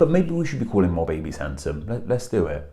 but maybe we should be calling more babies handsome. Let's do it.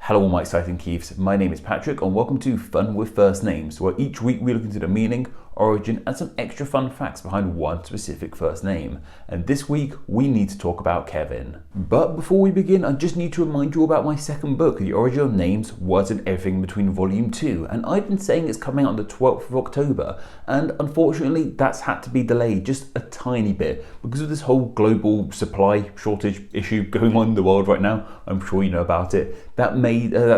Hello all my exciting Keiths, my name is Patrick and welcome to Fun with First Names, where each week we look into the meaning, origin and some extra fun facts behind one specific first name. And this week we need to talk about Kevin. But before we begin, I just need to remind you about my second book, The Origin of Names, Words and Everything Between Volume 2. And I've been saying it's coming out on the 12th of October, and unfortunately that's had to be delayed just a tiny bit because of this whole global supply shortage issue going on in the world right now. I'm sure you know about it. That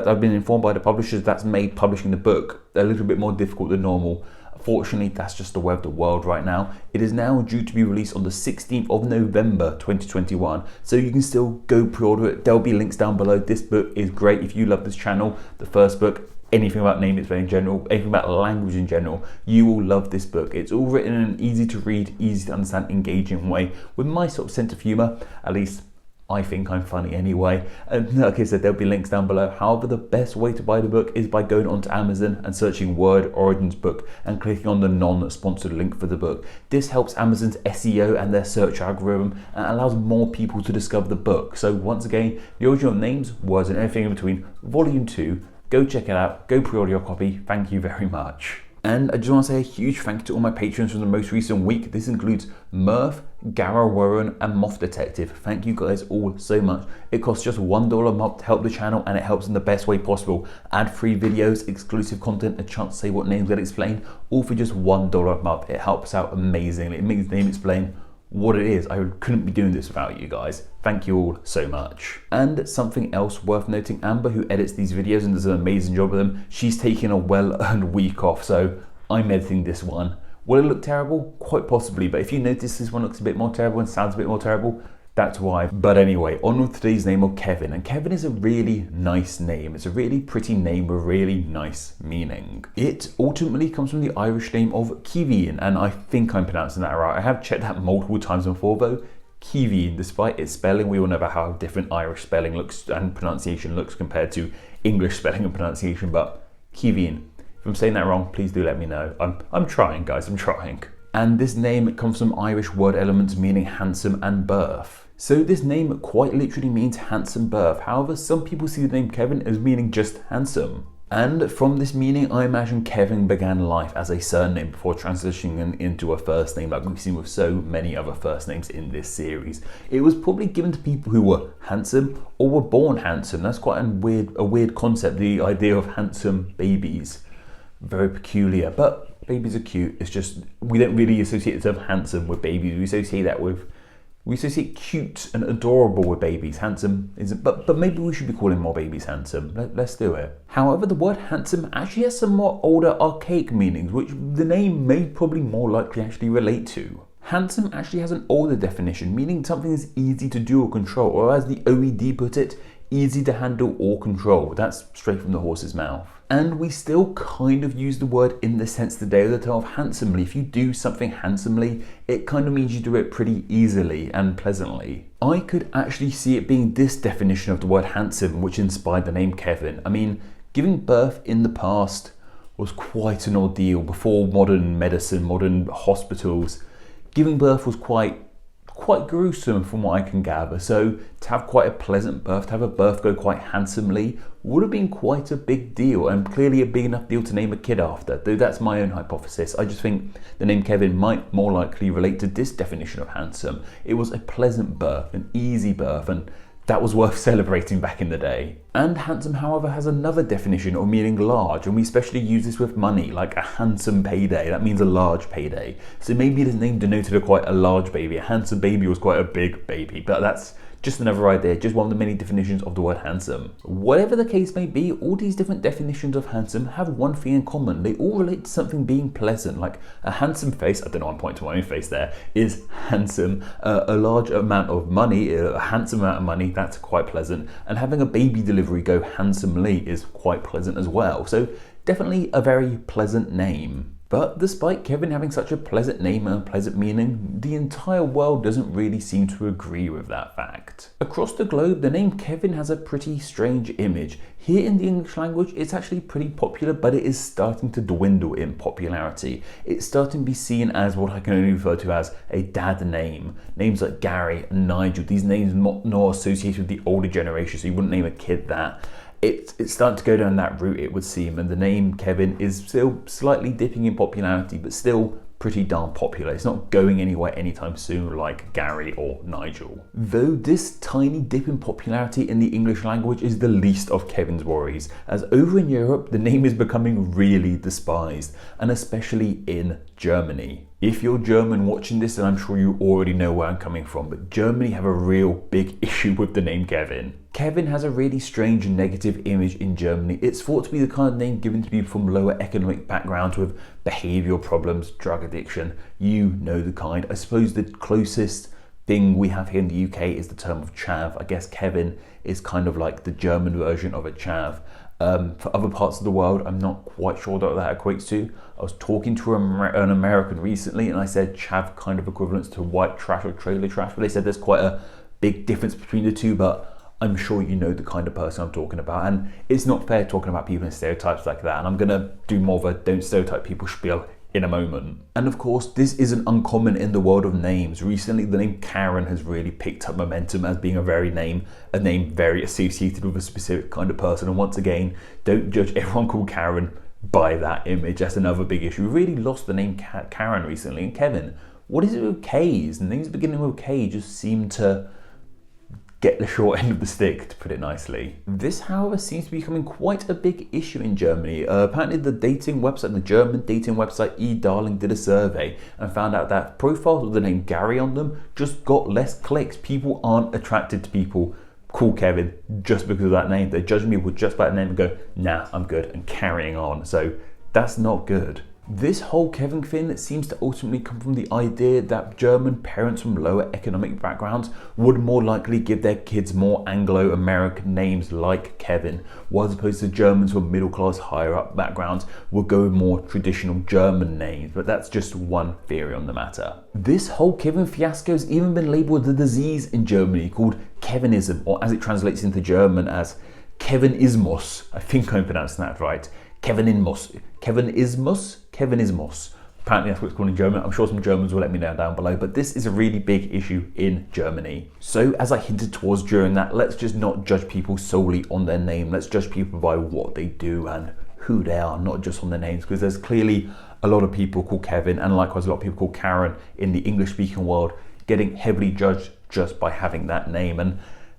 I've been informed by the publishers, that's made publishing the book a little bit more difficult than normal. Fortunately, that's just the way of the world right now. It is now due to be released on the 16th of November 2021, so you can still go pre-order it. There'll be links down below. This book is great if you love this channel, the first book, anything about name display in general, anything about language in general, you will love this book. It's all written in an easy to read, easy to understand, engaging way with my sort of sense of humour, at least I think I'm funny anyway. And like I said, there'll be links down below. However, the best way to buy the book is by going onto Amazon and searching Word Origins book and clicking on the non-sponsored link for the book. This helps Amazon's SEO and their search algorithm and allows more people to discover the book. So once again, The Origin of Names, Words and Everything in Between, Volume 2. Go check it out. Go pre-order your copy. Thank you very much. And I just want to say a huge thank you to all my patrons from the most recent week. This includes Murph, Gara Warren and Moth Detective. Thank you guys all so much. It costs just $1 a month to help the channel and it helps in the best way possible. Ad-free videos, exclusive content, a chance to say what names get explained, all for just $1 a month. It helps out amazingly. It makes Name Explain what it is. I couldn't be doing this without you guys. Thank you all so much. And something else worth noting, Amber, who edits these videos and does an amazing job of them, she's taking a well-earned week off, so I'm editing this one. Will it look terrible? Quite possibly, but if you notice this one looks a bit more terrible and sounds a bit more terrible, that's why. But anyway, on with today's name of Kevin. And Kevin is a really nice name. It's a really pretty name with really nice meaning. It ultimately comes from the Irish name of Kevin, and I think I'm pronouncing that right. I have checked that multiple times before though. Kevin, despite its spelling, we all know about how different Irish spelling looks and pronunciation looks compared to English spelling and pronunciation, but Kevin. If I'm saying that wrong, please do let me know. I'm trying, guys, I'm trying. And this name comes from Irish word elements meaning handsome and birth. So this name quite literally means handsome birth. However, some people see the name Kevin as meaning just handsome. And from this meaning, I imagine Kevin began life as a surname before transitioning into a first name like we've seen with so many other first names in this series. It was probably given to people who were handsome or were born handsome. That's quite a weird concept, the idea of handsome babies. Very peculiar, but babies are cute. It's just, we don't really associate the term handsome with babies. We associate cute and adorable with babies. Handsome isn't, but maybe we should be calling more babies handsome. Let's do it. However, the word handsome actually has some more older archaic meanings, which the name may probably more likely actually relate to. Handsome actually has an older definition, meaning something is easy to do or control, or as the OED put it, easy to handle or control. That's straight from the horse's mouth. And we still kind of use the word in the sense today of the term of handsomely. If you do something handsomely, it kind of means you do it pretty easily and pleasantly. I could actually see it being this definition of the word handsome which inspired the name Kevin. I mean, giving birth in the past was quite an ordeal before modern medicine, modern hospitals. Giving birth was quite gruesome from what I can gather, so to have quite a pleasant birth, to have a birth go quite handsomely, would have been quite a big deal, and clearly a big enough deal to name a kid after, though that's my own hypothesis. I just think the name Kevin might more likely relate to this definition of handsome. It was a pleasant birth, an easy birth, and that was worth celebrating back in the day. And handsome, however, has another definition of meaning large, and we especially use this with money, like a handsome payday. That means a large payday. So maybe the name denoted quite a large baby. A handsome baby was quite a big baby, but that's just another idea, just one of the many definitions of the word handsome. Whatever the case may be, all these different definitions of handsome have one thing in common. They all relate to something being pleasant, like a handsome face, I don't know, I'm pointing to my own face there, is handsome. A large amount of money, a handsome amount of money, that's quite pleasant. And having a baby delivery go handsomely is quite pleasant as well. So definitely a very pleasant name. But despite Kevin having such a pleasant name and a pleasant meaning, the entire world doesn't really seem to agree with that fact. Across the globe, the name Kevin has a pretty strange image. Here in the English language, it's actually pretty popular, but it is starting to dwindle in popularity. It's starting to be seen as what I can only refer to as a dad name. Names like Gary and Nigel, these names not associated with the older generation, so you wouldn't name a kid that. It's starting to go down that route, it would seem, and the name Kevin is still slightly dipping in popularity, but still pretty darn popular. It's not going anywhere anytime soon like Gary or Nigel. Though this tiny dip in popularity in the English language is the least of Kevin's worries, as over in Europe the name is becoming really despised, and especially in Germany. If you're German watching this, then I'm sure you already know where I'm coming from, but Germany have a real big issue with the name Kevin. Kevin has a really strange and negative image in Germany. It's thought to be the kind of name given to people from lower economic backgrounds with behavioural problems, drug addiction, you know the kind. I suppose the closest thing we have here in the UK is the term of chav. I guess Kevin is kind of like the German version of a chav. For other parts of the world, I'm not quite sure what that equates to. I was talking to an American recently and I said chav kind of equivalents to white trash or trailer trash, but they said there's quite a big difference between the two, but I'm sure you know the kind of person I'm talking about, and it's not fair talking about people in stereotypes like that, and I'm gonna do more of a don't stereotype people spiel in a moment. And of course, this isn't uncommon in the world of names. Recently, the name Karen has really picked up momentum as being a name very associated with a specific kind of person, and once again, don't judge everyone called Karen by that image. That's another big issue. We really lost the name Karen recently, and Kevin. What is it with K's? Names beginning with K just seem to get the short end of the stick, to put it nicely. This, however, seems to be becoming quite a big issue in Germany. Apparently the German dating website eDarling did a survey and found out that profiles with the name Gary on them just got less clicks. People aren't attracted to people called Kevin just because of that name. They're judging people just by that name and go, nah, I'm good, and carrying on. So that's not good. This whole Kevin thing seems to ultimately come from the idea that German parents from lower economic backgrounds would more likely give their kids more Anglo-American names like Kevin, while as opposed to Germans from middle class higher up backgrounds would go with more traditional German names, but that's just one theory on the matter. This whole Kevin fiasco has even been labelled a disease in Germany called Kevinism, or as it translates into German as Kevinismus. I think I'm pronouncing that right. Kevinismus. Apparently that's what it's called in German. I'm sure some Germans will let me know down below, but this is a really big issue in Germany. So as I hinted towards during that, let's just not judge people solely on their name. Let's judge people by what they do and who they are, not just on their names, because there's clearly a lot of people called Kevin, and likewise a lot of people called Karen in the English speaking world getting heavily judged just by having that name, and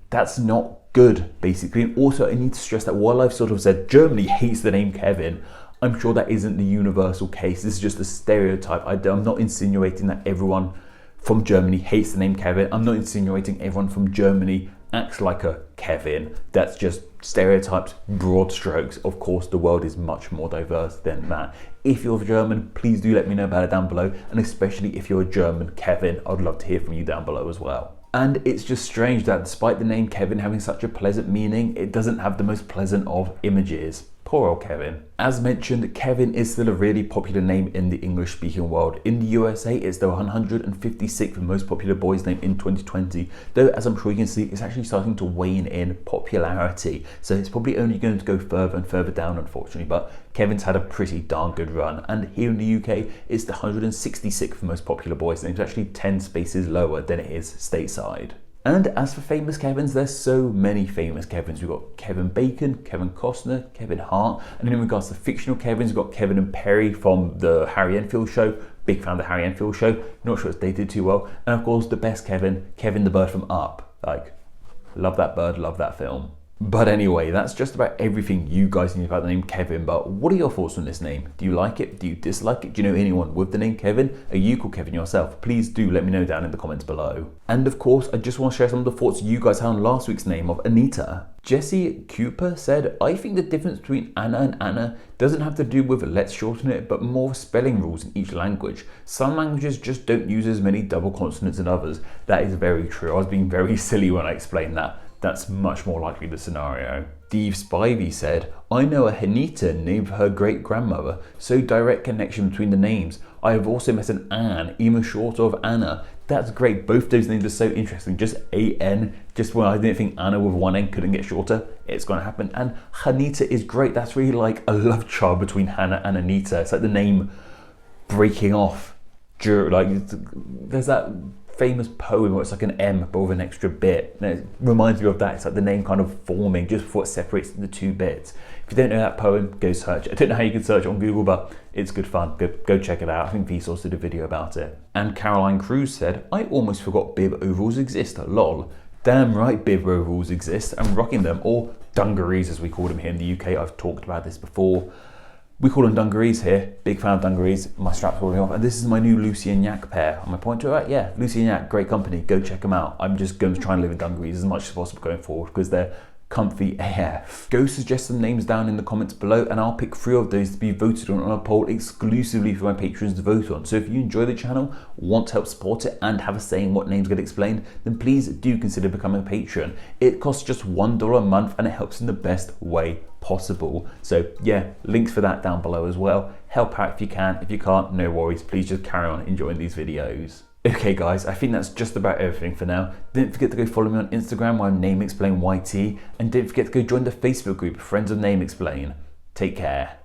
that's not good, basically. And also I need to stress that while I've sort of said Germany hates the name Kevin, I'm sure that isn't the universal case. This is just a stereotype. I'm not insinuating that everyone from Germany hates the name Kevin. I'm not insinuating everyone from Germany acts like a Kevin. That's just stereotypes, broad strokes. Of course, the world is much more diverse than that. If you're German, please do let me know about it down below. And especially if you're a German Kevin, I'd love to hear from you down below as well. And it's just strange that despite the name Kevin having such a pleasant meaning, it doesn't have the most pleasant of images. Poor old Kevin. As mentioned, Kevin is still a really popular name in the English speaking world. In the USA, it's the 156th most popular boy's name in 2020, though as I'm sure you can see, it's actually starting to wane in popularity. So it's probably only going to go further and further down, unfortunately, but Kevin's had a pretty darn good run. And here in the UK, it's the 166th most popular boy's name. It's actually 10 spaces lower than it is stateside. And as for famous Kevins, there's so many famous Kevins. We've got Kevin Bacon, Kevin Costner, Kevin Hart, and in regards to fictional Kevins, we've got Kevin and Perry from the Harry Enfield show. Big fan of the Harry Enfield show. Not sure it's dated too well. And of course, the best Kevin, Kevin the Bird from Up. Like, love that bird, love that film. But anyway, that's just about everything you guys need about the name Kevin. But what are your thoughts on this name? Do you like it? Do you dislike it? Do you know anyone with the name Kevin? Are you called Kevin yourself? Please do let me know down in the comments below. And of course, I just want to share some of the thoughts you guys had on last week's name of Anita. Jesse Cooper said, I think the difference between Anna and Anna doesn't have to do with let's shorten it, but more spelling rules in each language. Some languages just don't use as many double consonants as others. That is very true. I was being very silly when I explained that. That's much more likely the scenario. Steve Spivey said, I know a Hanita named her great-grandmother, so direct connection between the names. I have also met an Anne, even short of Anna. That's great, both those names are so interesting. Just A-N, just when I didn't think Anna with one N couldn't get shorter, it's gonna happen. And Hanita is great, that's really like a love child between Hannah and Anita. It's like the name breaking off. Like, there's that famous poem where it's like an M but with an extra bit. And it reminds me of that. It's like the name kind of forming just before it separates the two bits. If you don't know that poem, go search it. I don't know how you can search it on Google, but it's good fun. Go check it out. I think Vsauce did a video about it. And Caroline Cruz said, I almost forgot bib overalls exist. Lol. Damn right bib overalls exist. I'm rocking them, or dungarees as we call them here in the UK. I've talked about this before. We call them dungarees here. Big fan of dungarees. My strap's falling off. And this is my new Lucy and Yak pair. Am I pointing to it? Yeah, Lucy and Yak, great company. Go check them out. I'm just going to try and live in dungarees as much as possible going forward because they're comfy AF. Go suggest some names down in the comments below and I'll pick 3 of those to be voted on a poll exclusively for my patrons to vote on. So if you enjoy the channel, want to help support it and have a say in what names get explained, then please do consider becoming a patron. It costs just $1 a month and it helps in the best way possible. So yeah, links for that down below as well. Help out if you can. If you can't, no worries. Please just carry on enjoying these videos. Okay guys, I think that's just about everything for now. Don't forget to go follow me on Instagram where I'm NameExplainYT, and don't forget to go join the Facebook group Friends of NameExplain. Take care.